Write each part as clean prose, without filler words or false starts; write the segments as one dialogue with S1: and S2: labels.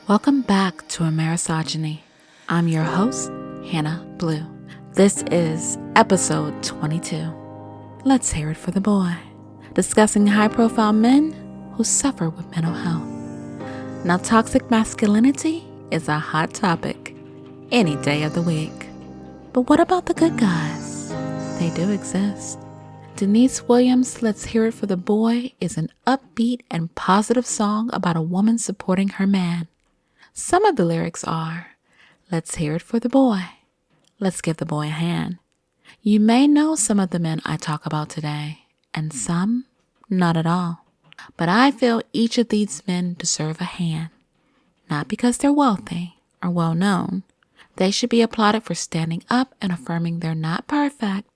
S1: Welcome back to Amerisogyny. I'm your host, Hannah Blue. This is episode 22. Let's hear it for the boy. Discussing high-profile men who suffer with mental health. Now, toxic masculinity is a hot topic any day of the week. But what about the good guys? They do exist. Denise Williams' Let's Hear It for the Boy is an upbeat and positive song about a woman supporting her man. Some of the lyrics are, let's hear it for the boy. Let's give the boy a hand. You may know some of the men I talk about today, and some not at all. But I feel each of these men deserve a hand. Not because they're wealthy or well known. They should be applauded for standing up and affirming they're not perfect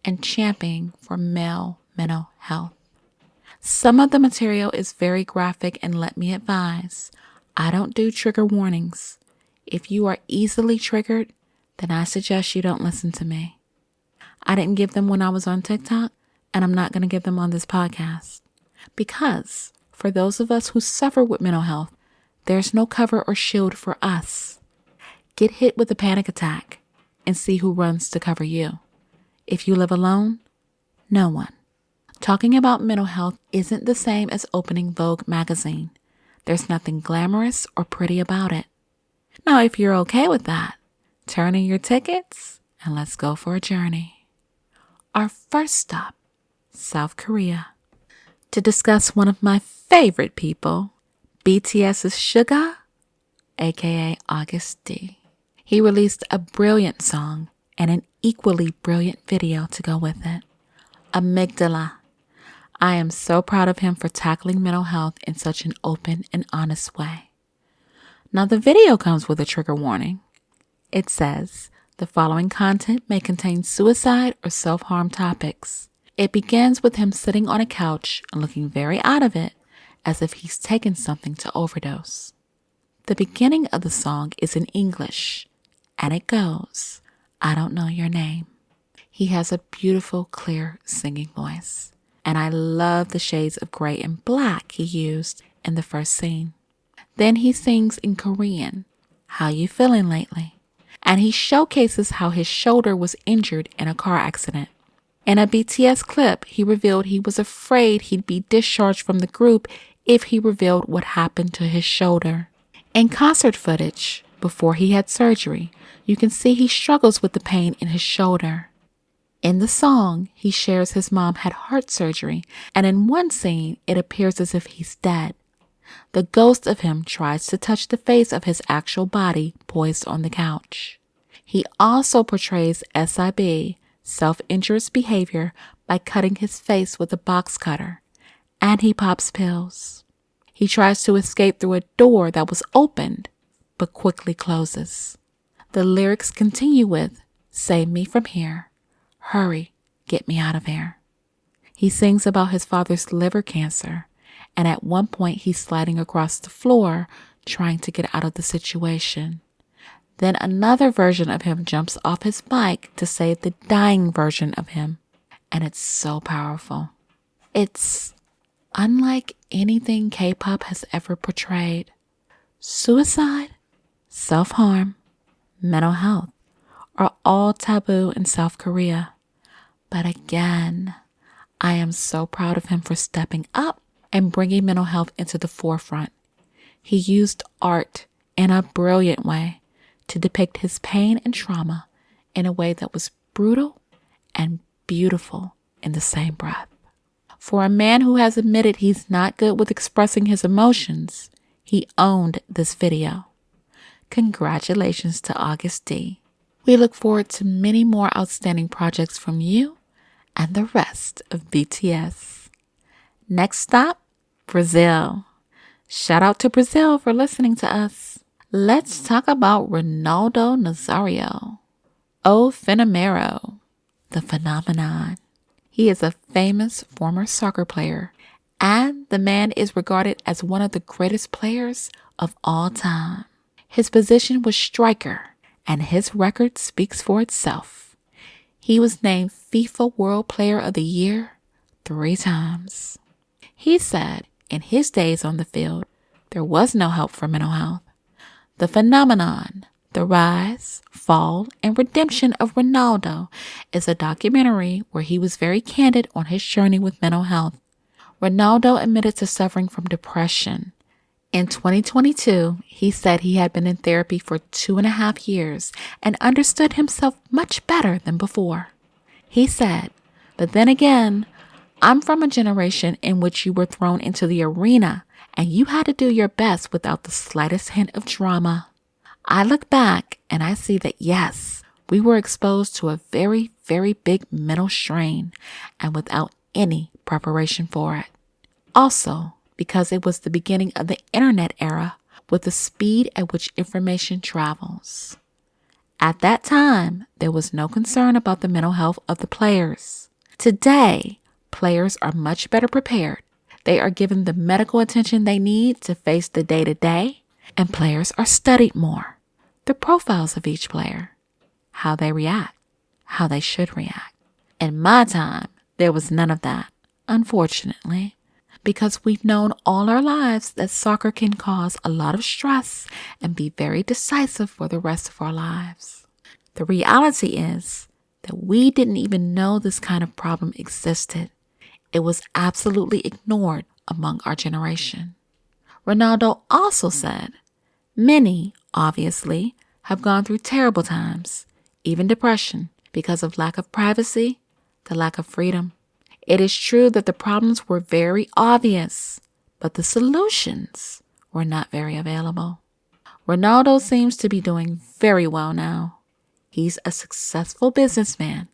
S1: and championing for male mental health. Some of the material is very graphic, and let me advise, I don't do trigger warnings. If you are easily triggered, then I suggest you don't listen to me. I didn't give them when I was on TikTok, and I'm not going to give them on this podcast. Because for those of us who suffer with mental health, there's no cover or shield for us. Get hit with a panic attack and see who runs to cover you. If you live alone, no one. Talking about mental health isn't the same as opening Vogue magazine. There's nothing glamorous or pretty about it. Now, if you're okay with that, turn in your tickets and let's go for a journey. Our first stop, South Korea. To discuss one of my favorite people, BTS's Suga, aka August D. He released a brilliant song and an equally brilliant video to go with it, Amygdala. I am so proud of him for tackling mental health in such an open and honest way. Now, the video comes with a trigger warning. It says, the following content may contain suicide or self-harm topics. It begins with him sitting on a couch and looking very out of it, as if he's taken something to overdose. The beginning of the song is in English, and it goes, I don't know your name. He has a beautiful, clear singing voice. And I love the shades of gray and black he used in the first scene. Then he sings in Korean, How You Feeling Lately? And he showcases how his shoulder was injured in a car accident. In a BTS clip, he revealed he was afraid he'd be discharged from the group if he revealed what happened to his shoulder. In concert footage, before he had surgery, you can see he struggles with the pain in his shoulder. In the song, he shares his mom had heart surgery, and in one scene, it appears as if he's dead. The ghost of him tries to touch the face of his actual body poised on the couch. He also portrays SIB, self-injurious behavior, by cutting his face with a box cutter, and he pops pills. He tries to escape through a door that was opened, but quickly closes. The lyrics continue with, Save me from here. Hurry, get me out of here. He sings about his father's liver cancer, and at one point he's sliding across the floor trying to get out of the situation. Then another version of him jumps off his bike to save the dying version of him, and it's so powerful. It's unlike anything K-pop has ever portrayed. Suicide, self-harm, mental health are all taboo in South Korea. But again, I am so proud of him for stepping up and bringing mental health into the forefront. He used art in a brilliant way to depict his pain and trauma in a way that was brutal and beautiful in the same breath. For a man who has admitted he's not good with expressing his emotions, he owned this video. Congratulations to August D. We look forward to many more outstanding projects from you and the rest of BTS. Next stop, Brazil. Shout out to Brazil for listening to us. Let's talk about Ronaldo Nazario. O Fenomeno, the phenomenon. He is a famous former soccer player, and the man is regarded as one of the greatest players of all time. His position was striker, and his record speaks for itself. He was named FIFA World Player of the Year 3 times. He said in his days on the field, there was no help for mental health. The Phenomenon, The Rise, Fall, and Redemption of Ronaldo is a documentary where he was very candid on his journey with mental health. Ronaldo admitted to suffering from depression. In 2022, he said he had been in therapy for 2.5 years and understood himself much better than before. He said, "But then again, I'm from a generation in which you were thrown into the arena and you had to do your best without the slightest hint of drama. I look back and I see that yes, we were exposed to a very, very big mental strain and without any preparation for it. Also, because it was the beginning of the internet era with the speed at which information travels. At that time, there was no concern about the mental health of the players. Today, players are much better prepared. They are given the medical attention they need to face the day-to-day, and players are studied more. The profiles of each player, how they react, how they should react. In my time, there was none of that, unfortunately, because we've known all our lives that soccer can cause a lot of stress and be very decisive for the rest of our lives. The reality is that we didn't even know this kind of problem existed. It was absolutely ignored among our generation." Ronaldo also said, "Many, obviously, have gone through terrible times, even depression, because of lack of privacy, the lack of freedom. It is true that the problems were very obvious, but the solutions were not very available." Ronaldo seems to be doing very well now. He's a successful businessman,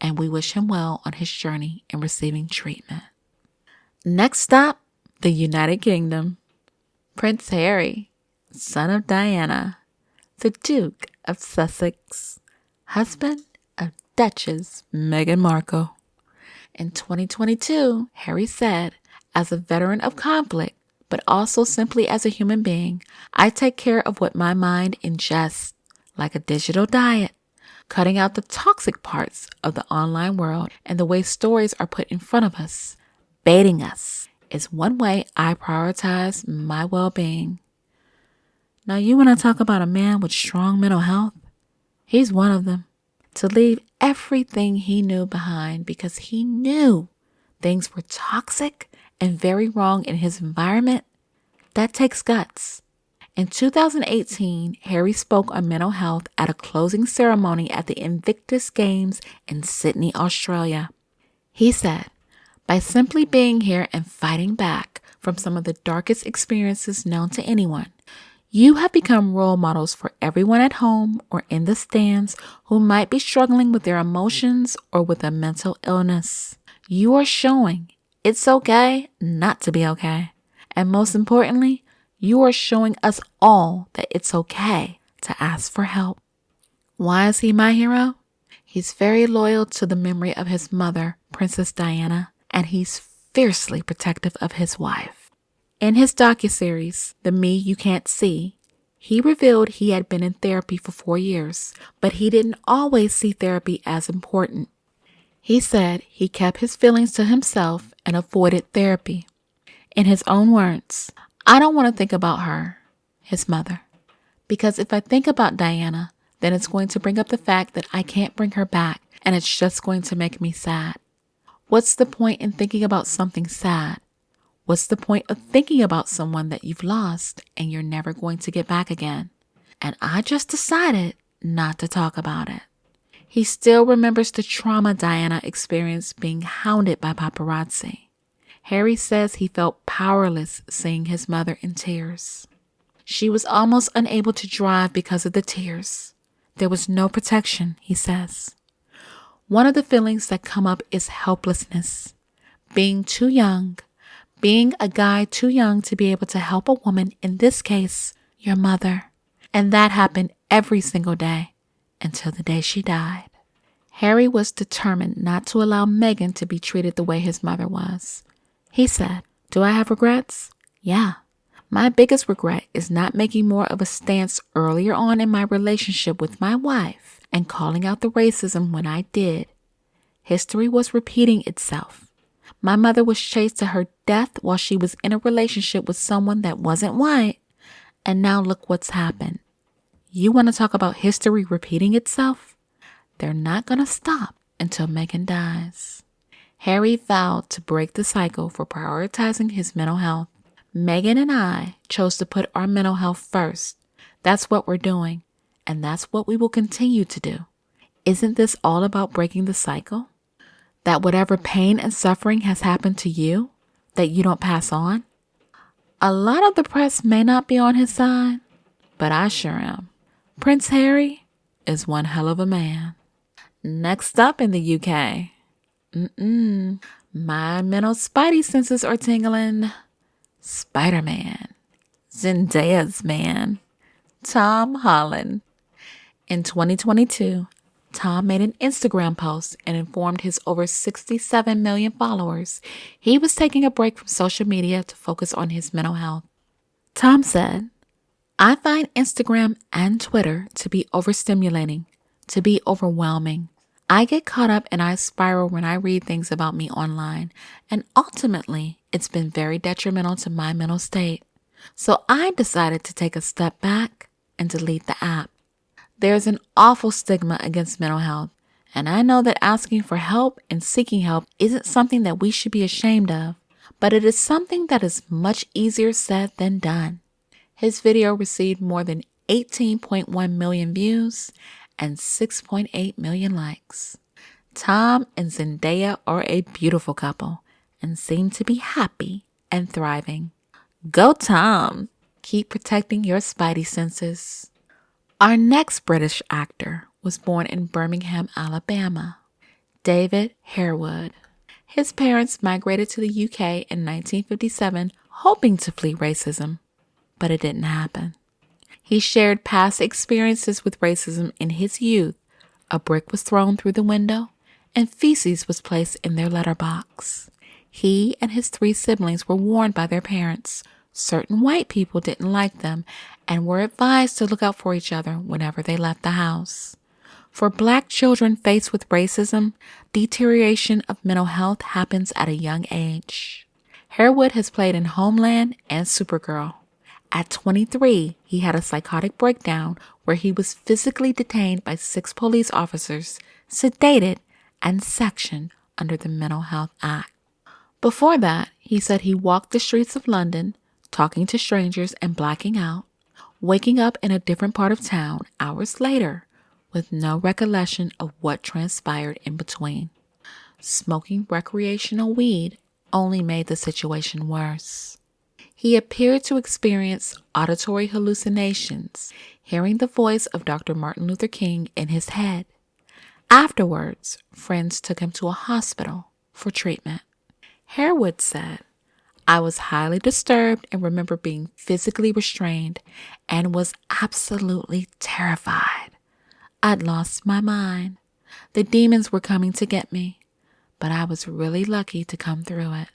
S1: and we wish him well on his journey in receiving treatment. Next stop, the United Kingdom. Prince Harry, son of Diana, the Duke of Sussex, husband of Duchess Meghan Markle. In 2022, Harry said, "As a veteran of conflict, but also simply as a human being, I take care of what my mind ingests, like a digital diet, cutting out the toxic parts of the online world and the way stories are put in front of us. Baiting us is one way I prioritize my well-being." Now, you want to talk about a man with strong mental health? He's one of them. To leave everything he knew behind because he knew things were toxic and very wrong in his environment, that takes guts. In 2018, Harry spoke on mental health at a closing ceremony at the Invictus Games in Sydney, Australia. He said, "By simply being here and fighting back from some of the darkest experiences known to anyone, you have become role models for everyone at home or in the stands who might be struggling with their emotions or with a mental illness. You are showing it's okay not to be okay. And most importantly, you are showing us all that it's okay to ask for help." Why is he my hero? He's very loyal to the memory of his mother, Princess Diana, and he's fiercely protective of his wife. In his docuseries, The Me You Can't See, he revealed he had been in therapy for 4 years, but he didn't always see therapy as important. He said he kept his feelings to himself and avoided therapy. In his own words, "I don't want to think about her," his mother, "because if I think about Diana, then it's going to bring up the fact that I can't bring her back, and it's just going to make me sad. What's the point in thinking about something sad? What's the point of thinking about someone that you've lost and you're never going to get back again? And I just decided not to talk about it." He still remembers the trauma Diana experienced being hounded by paparazzi. Harry says he felt powerless seeing his mother in tears. She was almost unable to drive because of the tears. There was no protection, he says. One of the feelings that come up is helplessness, being too young, being a guy too young to be able to help a woman, in this case, your mother. And that happened every single day until the day she died. Harry was determined not to allow Meghan to be treated the way his mother was. He said, "Do I have regrets? Yeah. My biggest regret is not making more of a stance earlier on in my relationship with my wife and calling out the racism when I did. History was repeating itself. My mother was chased to her death while she was in a relationship with someone that wasn't white, And now look what's happened. You want to talk about history repeating itself? They're not going to stop until Meghan dies. Harry vowed to break the cycle for prioritizing his mental health. Meghan and I chose to put our mental health first. That's what we're doing, and that's what we will continue to do. Isn't this all about breaking the cycle? That whatever pain and suffering has happened to you, that you don't pass on? A lot of the press may not be on his side, but I sure am. Prince Harry is one hell of a man. Next up in the UK. My mental spidey senses are tingling. Spider-Man. Zendaya's man. Tom Holland. In 2022, Tom made an Instagram post and informed his over 67 million followers he was taking a break from social media to focus on his mental health. Tom said, "I find Instagram and Twitter to be overstimulating, to be overwhelming. I get caught up and I spiral when I read things about me online, and ultimately, it's been very detrimental to my mental state. So I decided to take a step back and delete the app. There's an awful stigma against mental health, and I know that asking for help and seeking help isn't something that we should be ashamed of, but it is something that is much easier said than done." His video received more than 18.1 million views and 6.8 million likes. Tom and Zendaya are a beautiful couple and seem to be happy and thriving. Go Tom! Keep protecting your spidey senses. Our next British actor was born in Birmingham, Alabama. David Harewood. His parents migrated to the UK in 1957, hoping to flee racism, but it didn't happen. He shared past experiences with racism in his youth. A brick was thrown through the window, and feces was placed in their letterbox. He and his 3 siblings were warned by their parents. Certain white people didn't like them and were advised to look out for each other whenever they left the house. For Black children faced with racism, deterioration of mental health happens at a young age. Harewood has played in Homeland and Supergirl. At 23, he had a psychotic breakdown where he was physically detained by 6 police officers, sedated, and sectioned under the Mental Health Act. Before that, he said he walked the streets of London, talking to strangers and blacking out, waking up in a different part of town hours later with no recollection of what transpired in between. Smoking recreational weed only made the situation worse. He appeared to experience auditory hallucinations, hearing the voice of Dr. Martin Luther King in his head. Afterwards, friends took him to a hospital for treatment. Harewood said, "I was highly disturbed and remember being physically restrained and was absolutely terrified. I'd lost my mind. The demons were coming to get me, but I was really lucky to come through it."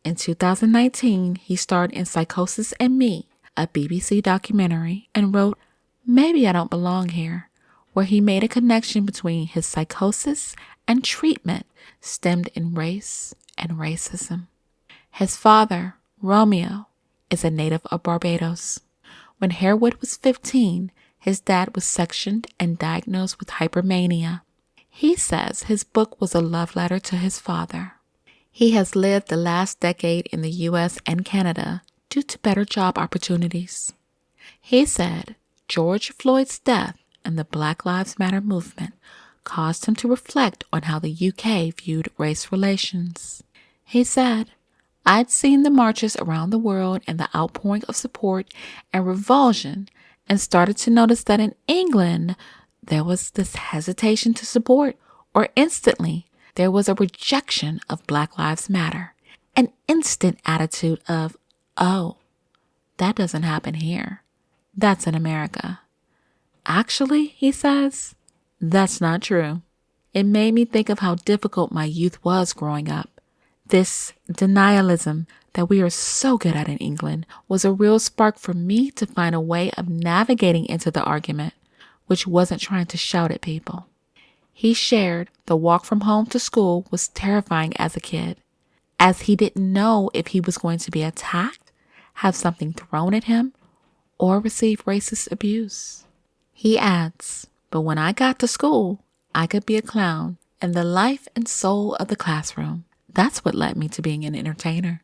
S1: In 2019, he starred in Psychosis and Me, a BBC documentary, and wrote Maybe I Don't Belong Here, where he made a connection between his psychosis and treatment stemmed in race and racism. His father, Romeo, is a native of Barbados. When Harewood was 15, his dad was sectioned and diagnosed with hypermania. He says his book was a love letter to his father. He has lived the last decade in the U.S. and Canada due to better job opportunities. He said George Floyd's death and the Black Lives Matter movement caused him to reflect on how the UK viewed race relations. He said, "I'd seen the marches around the world and the outpouring of support and revulsion and started to notice that in England there was this hesitation to support, or instantly there was a rejection of Black Lives Matter, an instant attitude of, oh, that doesn't happen here. That's in America. Actually," he says, "that's not true. It made me think of how difficult my youth was growing up. This denialism that we are so good at in England was a real spark for me to find a way of navigating into the argument, which wasn't trying to shout at people." He shared the walk from home to school was terrifying as a kid, as he didn't know if he was going to be attacked, have something thrown at him, or receive racist abuse. He adds, but when I got to school, I could be a clown and the life and soul of the classroom. That's what led me to being an entertainer.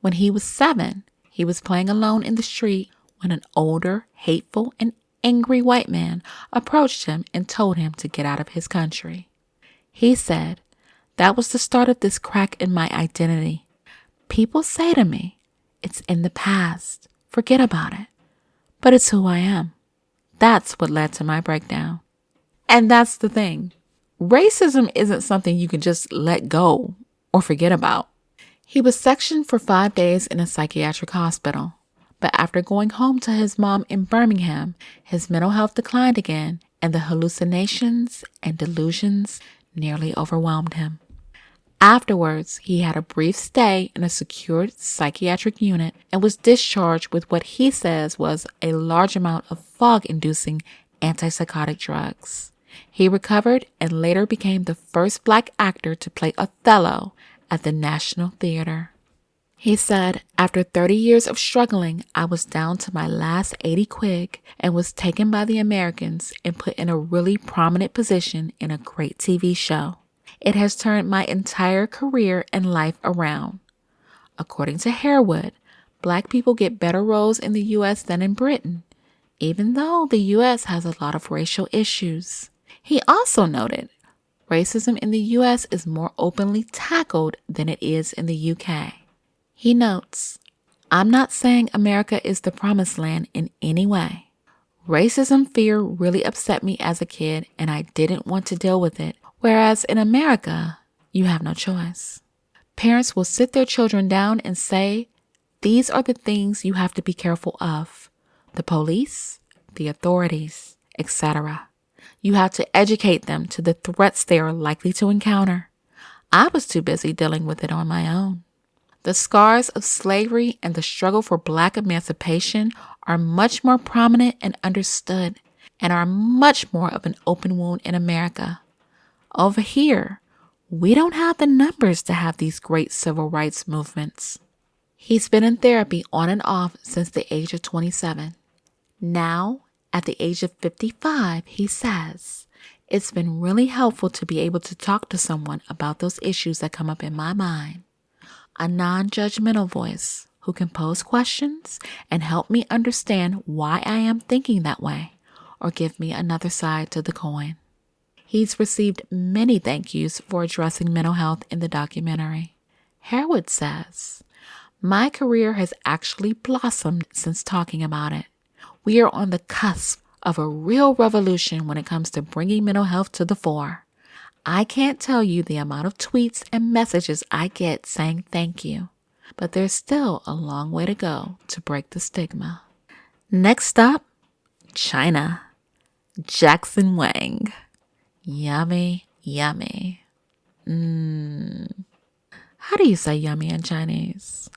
S1: When he was 7, he was playing alone in the street when an older, hateful, and angry white man approached him and told him to get out of his country. He said, that was the start of this crack in my identity. People say to me, it's in the past, forget about it. But it's who I am. That's what led to my breakdown. And that's the thing. Racism isn't something you can just let go or forget about. He was sectioned for 5 days in a psychiatric hospital. But after going home to his mom in Birmingham, his mental health declined again, and the hallucinations and delusions nearly overwhelmed him. Afterwards, he had a brief stay in a secured psychiatric unit and was discharged with what he says was a large amount of fog-inducing antipsychotic drugs. He recovered and later became the first Black actor to play Othello at the National Theater. He said, after 30 years of struggling, I was down to my last 80 quid and was taken by the Americans and put in a really prominent position in a great TV show. It has turned my entire career and life around. According to Harewood, Black people get better roles in the U.S. than in Britain, even though the U.S. has a lot of racial issues. He also noted, racism in the U.S. is more openly tackled than it is in the U.K. He notes, I'm not saying America is the promised land in any way. Racism fear really upset me as a kid and I didn't want to deal with it, whereas in America, you have no choice. Parents will sit their children down and say, these are the things you have to be careful of. The police, the authorities, etc. You have to educate them to the threats they are likely to encounter. I was too busy dealing with it on my own. The scars of slavery and the struggle for Black emancipation are much more prominent and understood and are much more of an open wound in America. Over here, we don't have the numbers to have these great civil rights movements. He's been in therapy on and off since the age of 27. Now, at the age of 55, he says, it's been really helpful to be able to talk to someone about those issues that come up in my mind. A non-judgmental voice who can pose questions and help me understand why I am thinking that way or give me another side to the coin. He's received many thank yous for addressing mental health in the documentary. Harewood says, my career has actually blossomed since talking about it. We are on the cusp of a real revolution when it comes to bringing mental health to the fore. I can't tell you the amount of tweets and messages I get saying thank you, but there's still a long way to go to break the stigma. Next stop, China. Jackson Wang. Yummy, yummy. How do you say yummy in Chinese?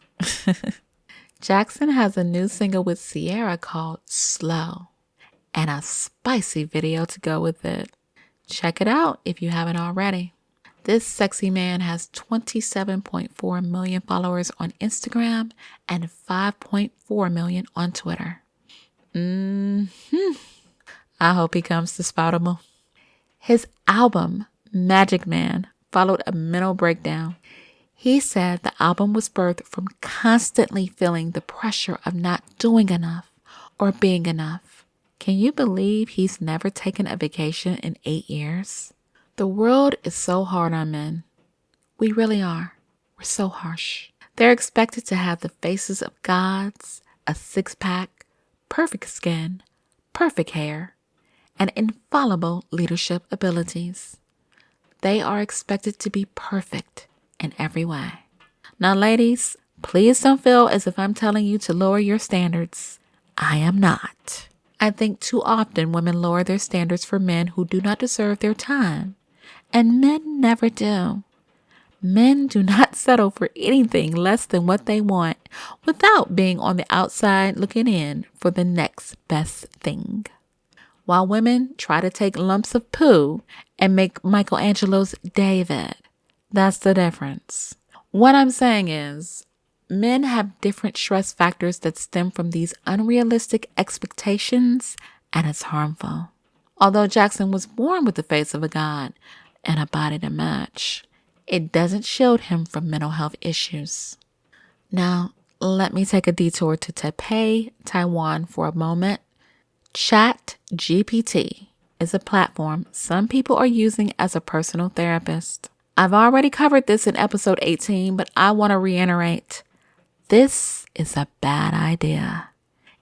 S1: Jackson has a new single with Sierra called Slow and a spicy video to go with it. Check it out if you haven't already. This sexy man has 27.4 million followers on Instagram and 5.4 million on Twitter. I hope he comes to Spoutable. His album, Magic Man, followed a mental breakdown. He said the album was birthed from constantly feeling the pressure of not doing enough or being enough. Can you believe he's never taken a vacation in 8 years? The world is so hard on men. We really are. We're so harsh. They're expected to have the faces of gods, a six-pack, perfect skin, perfect hair, and infallible leadership abilities. They are expected to be perfect in every way. Now, ladies, please don't feel as if I'm telling you to lower your standards. I am not. I think too often women lower their standards for men who do not deserve their time, and men never do. Men do not settle for anything less than what they want without being on the outside looking in for the next best thing. While women try to take lumps of poo and make Michelangelo's David. That's the difference. What I'm saying is, men have different stress factors that stem from these unrealistic expectations, and it's harmful. Although Jackson was born with the face of a god and a body to match, it doesn't shield him from mental health issues. Now, let me take a detour to Taipei, Taiwan for a moment. ChatGPT is a platform some people are using as a personal therapist. I've already covered this in episode 18, but I want to reiterate. This is a bad idea.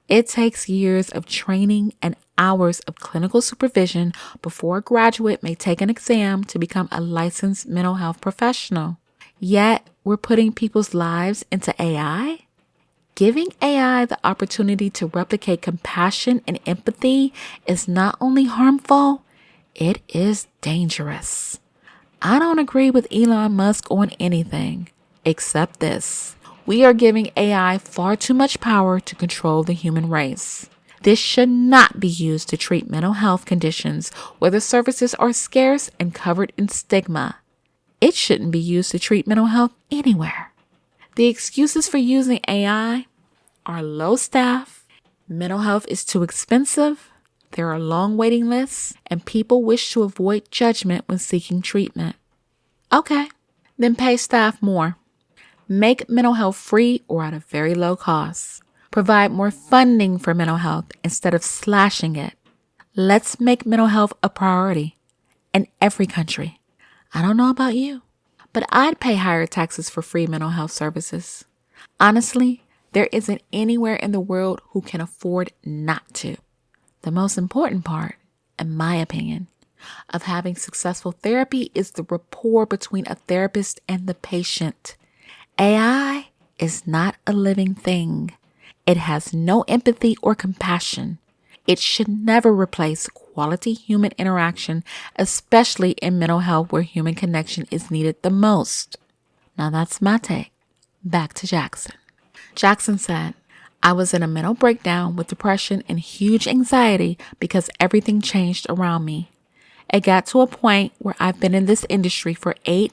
S1: It takes years of training and hours of clinical supervision before a graduate may take an exam to become a licensed mental health professional. Yet, we're putting people's lives into AI? Giving AI the opportunity to replicate compassion and empathy is not only harmful, it is dangerous. I don't agree with Elon Musk on anything except this. We are giving AI far too much power to control the human race. This should not be used to treat mental health conditions where the services are scarce and covered in stigma. It shouldn't be used to treat mental health anywhere. The excuses for using AI are low staff, mental health is too expensive, there are long waiting lists, and people wish to avoid judgment when seeking treatment. Okay, then pay staff more. Make mental health free or at a very low cost. Provide more funding for mental health instead of slashing it. Let's make mental health a priority in every country. I don't know about you, but I'd pay higher taxes for free mental health services. Honestly, there isn't anywhere in the world who can afford not to. The most important part, in my opinion, of having successful therapy is the rapport between a therapist and the patient. AI is not a living thing. It has no empathy or compassion. It should never replace quality human interaction, especially in mental health where human connection is needed the most. Now that's my take. Back to Jackson. Jackson said, I was in a mental breakdown with depression and huge anxiety because everything changed around me. It got to a point where I've been in this industry for 8-9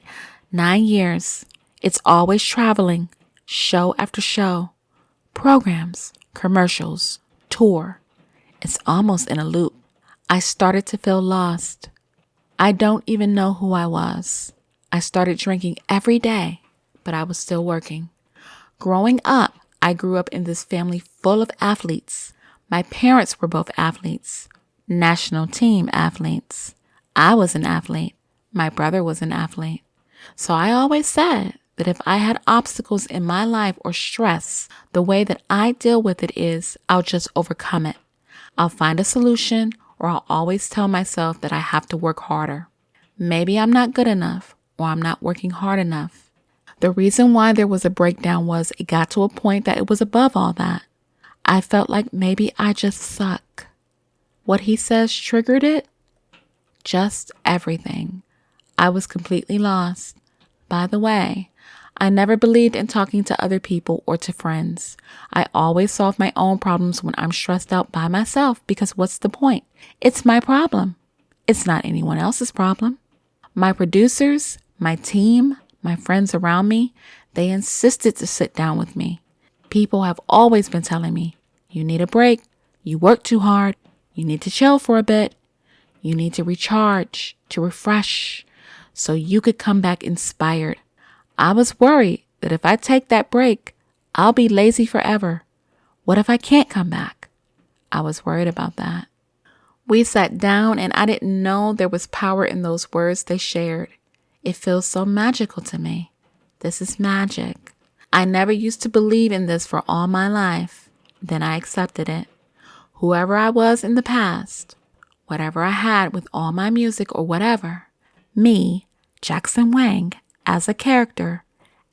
S1: years. It's always traveling, show after show, programs, commercials, tour. It's almost in a loop. I started to feel lost. I don't even know who I was. I started drinking every day, but I was still working. Growing up, I grew up in this family full of athletes. My parents were both athletes, national team athletes. I was an athlete. My brother was an athlete. So I always said that if I had obstacles in my life or stress, the way that I deal with it is I'll just overcome it. I'll find a solution, or I'll always tell myself that I have to work harder. Maybe I'm not good enough, or I'm not working hard enough. The reason why there was a breakdown was it got to a point that it was above all that. I felt like maybe I just suck. What he says triggered it? Just everything. I was completely lost. By the way, I never believed in talking to other people or to friends. I always solve my own problems when I'm stressed out by myself because what's the point? It's my problem. It's not anyone else's problem. My producers, my team, my friends around me, they insisted to sit down with me. People have always been telling me, you need a break. You work too hard. You need to chill for a bit. You need to recharge, to refresh, so you could come back inspired. I was worried that if I take that break, I'll be lazy forever. What if I can't come back? I was worried about that. We sat down and I didn't know there was power in those words they shared. It feels so magical to me. This is magic. I never used to believe in this for all my life. Then I accepted it. Whoever I was in the past, whatever I had with all my music or whatever, me, Jackson Wang, as a character,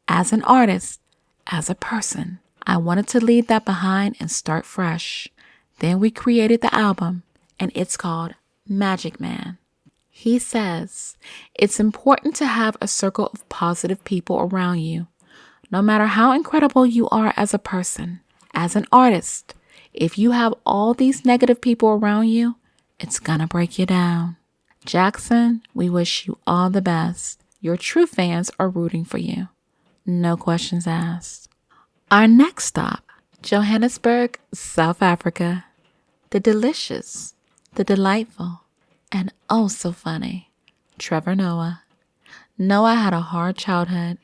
S1: as an artist, as a person, I wanted to leave that behind and start fresh. Then we created the album, and it's called Magic Man. He says, it's important to have a circle of positive people around you. No matter how incredible you are as a person, as an artist, if you have all these negative people around you, it's gonna break you down. Jackson, we wish you all the best. Your true fans are rooting for you. No questions asked. Our next stop, Johannesburg, South Africa. The delicious, the delightful, and oh so funny, Trevor Noah. Noah had a hard childhood.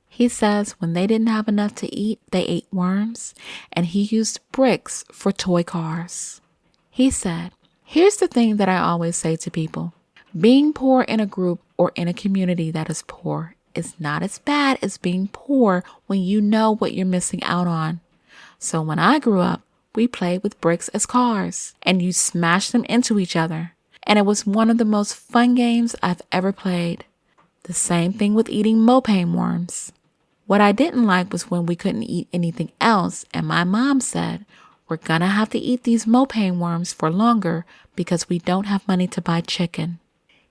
S1: He says when they didn't have enough to eat, they ate worms, and he used bricks for toy cars. He said, "Here's the thing that I always say to people. Being poor in a group or in a community that is poor is not as bad as being poor when you know what you're missing out on. So when I grew up, we played with bricks as cars, and you smashed them into each other. And it was one of the most fun games I've ever played. The same thing with eating mopane worms. What I didn't like was when we couldn't eat anything else, and my mom said, 'We're gonna have to eat these mopane worms for longer because we don't have money to buy chicken.'"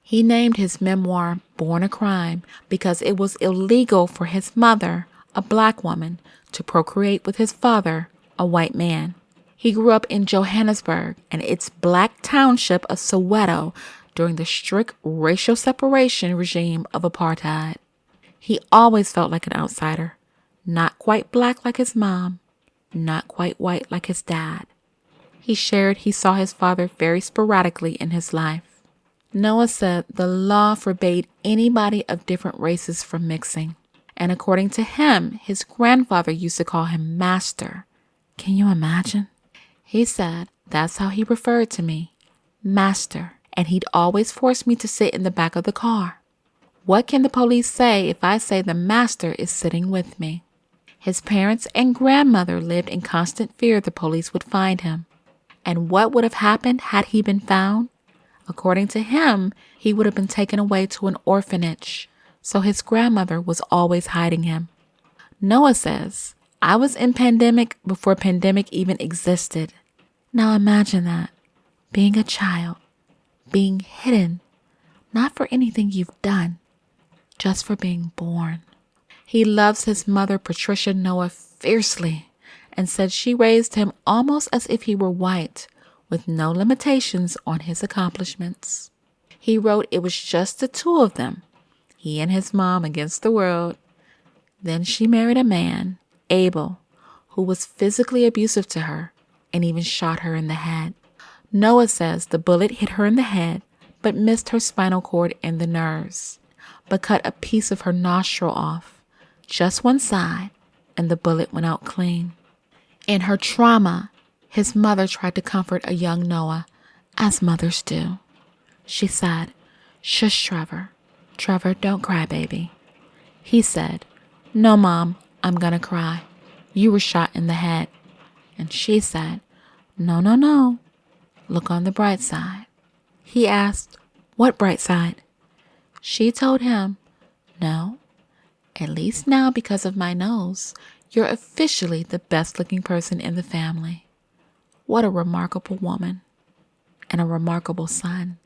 S1: He named his memoir Born a Crime because it was illegal for his mother, a black woman, to procreate with his father, a white man. He grew up in Johannesburg and its black township of Soweto during the strict racial separation regime of apartheid. He always felt like an outsider, not quite black like his mom, not quite white like his dad. He shared he saw his father very sporadically in his life. Noah said the law forbade anybody of different races from mixing. And according to him, his grandfather used to call him Master. Can you imagine? He said that's how he referred to me, Master, and he'd always force me to sit in the back of the car. What can the police say if I say the Master is sitting with me? His parents and grandmother lived in constant fear the police would find him. And what would have happened had he been found? According to him, he would have been taken away to an orphanage, so his grandmother was always hiding him. Noah says, "I was in pandemic before pandemic even existed." Now imagine that, being a child, being hidden, not for anything you've done, just for being born. He loves his mother, Patricia Noah, fiercely, and said she raised him almost as if he were white, with no limitations on his accomplishments. He wrote it was just the two of them, he and his mom against the world. Then she married a man, Abel, who was physically abusive to her and even shot her in the head. Noah says the bullet hit her in the head, but missed her spinal cord and the nerves, but cut a piece of her nostril off, just one side, and the bullet went out clean. In her trauma, his mother tried to comfort a young Noah, as mothers do. She said, "Shush, Trevor. Trevor, don't cry, baby." He said, "No, Mom, I'm gonna cry. You were shot in the head." And she said, "No, no, no. Look on the bright side." He asked, "What bright side?" She told him, "No, at least now because of my nose, you're officially the best looking person in the family." What a remarkable woman and a remarkable son.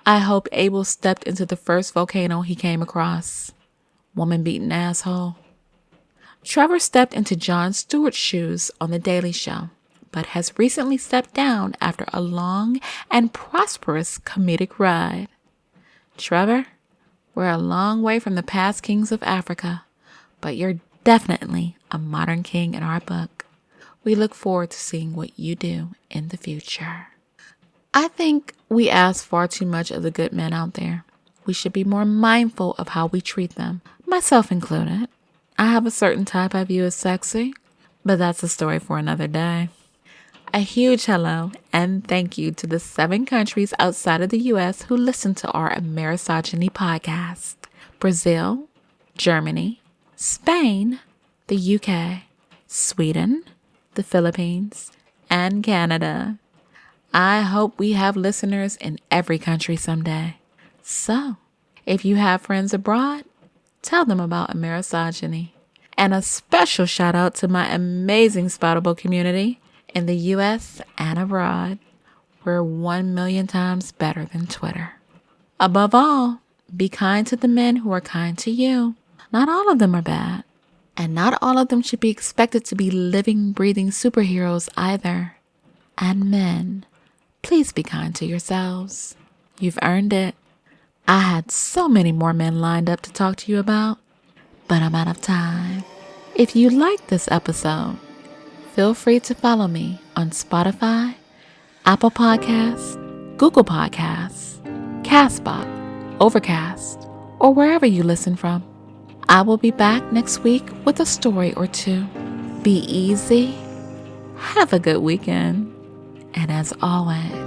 S1: I hope Abel stepped into the first volcano he came across. Woman-beaten asshole. Trevor stepped into Jon Stewart's shoes on The Daily Show, but has recently stepped down after a long and prosperous comedic ride. Trevor, we're a long way from the past kings of Africa, but you're definitely a modern king in our book. We look forward to seeing what you do in the future. I think we ask far too much of the good men out there. We should be more mindful of how we treat them, myself included. I have a certain type I view as sexy, but that's a story for another day. A huge hello and thank you to the 7 countries outside of the U.S. who listen to our Amerisogyny podcast: Brazil, Germany, Spain, the UK, Sweden, the Philippines, and Canada. I hope we have listeners in every country someday. So, if you have friends abroad, tell them about Amerisogyny. And a special shout out to my amazing Spoutable community in the US and abroad. We're 1 million times better than Twitter. Above all, be kind to the men who are kind to you. Not all of them are bad. And not all of them should be expected to be living, breathing superheroes either. And men, please be kind to yourselves. You've earned it. I had so many more men lined up to talk to you about, but I'm out of time. If you like this episode, feel free to follow me on Spotify, Apple Podcasts, Google Podcasts, Castbox, Overcast, or wherever you listen from. I will be back next week with a story or two. Be easy, have a good weekend, and as always,